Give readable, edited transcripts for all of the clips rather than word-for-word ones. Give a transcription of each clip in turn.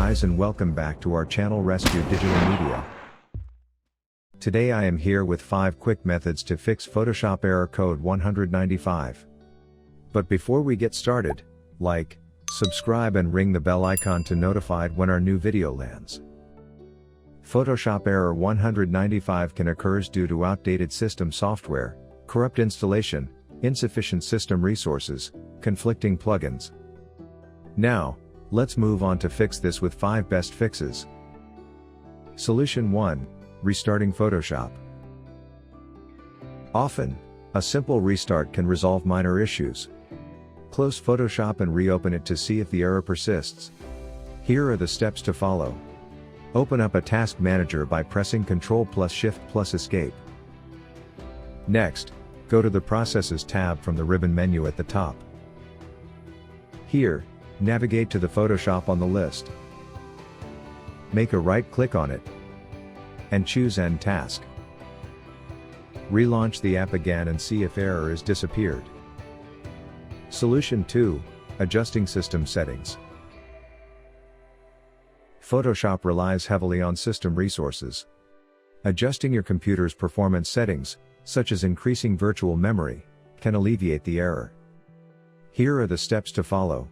Rise and welcome back to our channel Rescue Digital Media. Today I am here with 5 quick methods to fix Photoshop error code 195. But before we get started, like, subscribe and ring the bell icon to notified when our new video lands. Photoshop error 195 can occur due to outdated system software, corrupt installation, insufficient system resources, conflicting plugins. Now, let's move on to fix this with 5 best fixes. Solution 1. Restarting Photoshop. Often, a simple restart can resolve minor issues. Close Photoshop and reopen it to see if the error persists. Here are the steps to follow. Open up a task manager by pressing Ctrl+Shift+Escape. Next, go to the Processes tab from the ribbon menu at the top. Here, navigate to the Photoshop on the list. Make a right-click on it and choose End Task. Relaunch the app again and see if error is disappeared. Solution 2. Adjusting System Settings. Photoshop relies heavily on system resources. Adjusting your computer's performance settings, such as increasing virtual memory, can alleviate the error. Here are the steps to follow.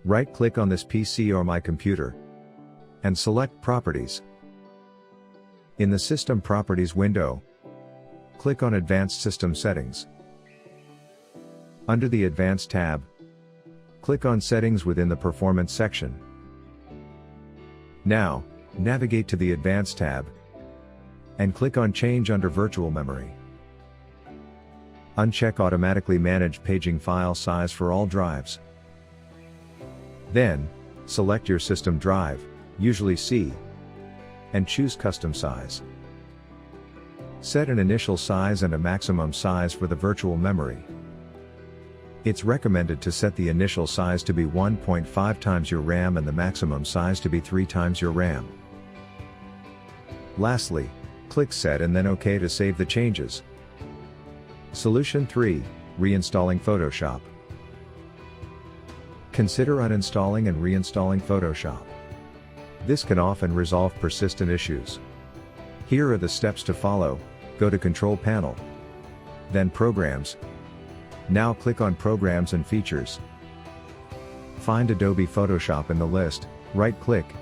Right-click on this PC or my computer and select Properties. In the System Properties window, click on Advanced System Settings. Under the Advanced tab, click on Settings within the Performance section. Now, navigate to the Advanced tab and click on Change under Virtual Memory. Uncheck Automatically Manage Paging File Size for all drives. Then, select your system drive, usually C, and choose Custom Size. Set an initial size and a maximum size for the virtual memory. It's recommended to set the initial size to be 1.5 times your RAM and the maximum size to be 3 times your RAM. Lastly, click Set and then OK to save the changes. Solution 3. Reinstalling Photoshop. Consider uninstalling and reinstalling Photoshop. This can often resolve persistent issues. Here are the steps to follow. Go to Control Panel, then Programs. Now click on Programs and Features. Find Adobe Photoshop in the list, right-click,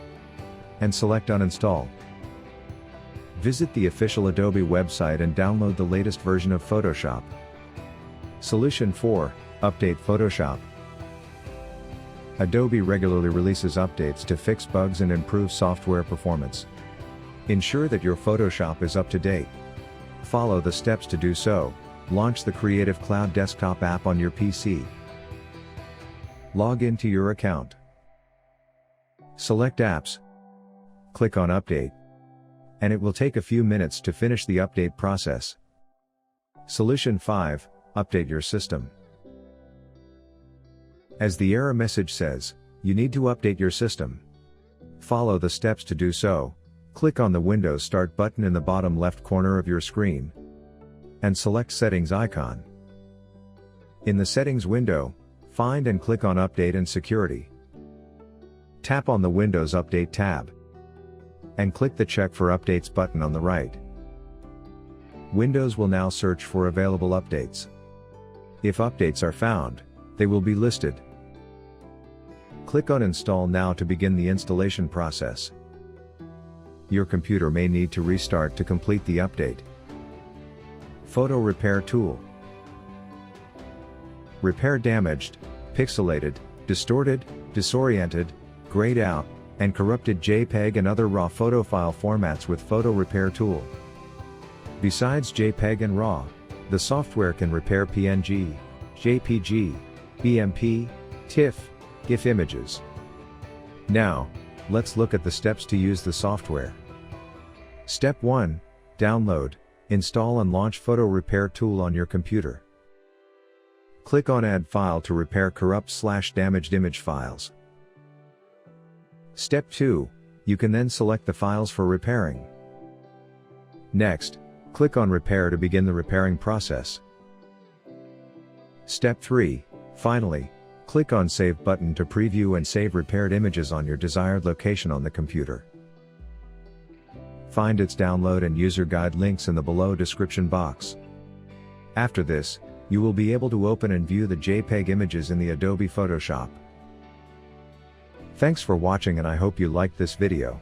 and select Uninstall. Visit the official Adobe website and download the latest version of Photoshop. Solution 4. Update Photoshop. Adobe regularly releases updates to fix bugs and improve software performance. Ensure that your Photoshop is up to date. Follow the steps to do so. Launch the Creative Cloud desktop app on your PC. Log into your account. Select Apps. Click on Update. And it will take a few minutes to finish the update process. Solution 5. Update your system. As the error message says, you need to update your system. Follow the steps to do so. Click on the Windows Start button in the bottom left corner of your screen and select Settings icon. In the Settings window, find and click on Update and Security. Tap on the Windows Update tab and click the Check for Updates button on the right. Windows will now search for available updates. If updates are found, they will be listed. Click on Install now to begin the installation process. Your computer may need to restart to complete the update. Photo Repair Tool. Repair damaged, pixelated, distorted, disoriented, grayed out, and corrupted JPEG and other RAW photo file formats with Photo Repair Tool. Besides JPEG and RAW, the software can repair PNG, JPG, BMP, TIFF, GIF images. Now, let's look at the steps to use the software. Step 1. Download, install and launch Photo Repair Tool on your computer. Click on Add File to repair corrupt/damaged image files. Step 2. You can then select the files for repairing. Next, click on Repair to begin the repairing process. Step 3. Finally, Click on Save button to preview and save repaired images on your desired location on the computer. Find its download and user guide links in the below description box. After this, you will be able to open and view the JPEG images in the Adobe Photoshop. Thanks for watching, and I hope you liked this video.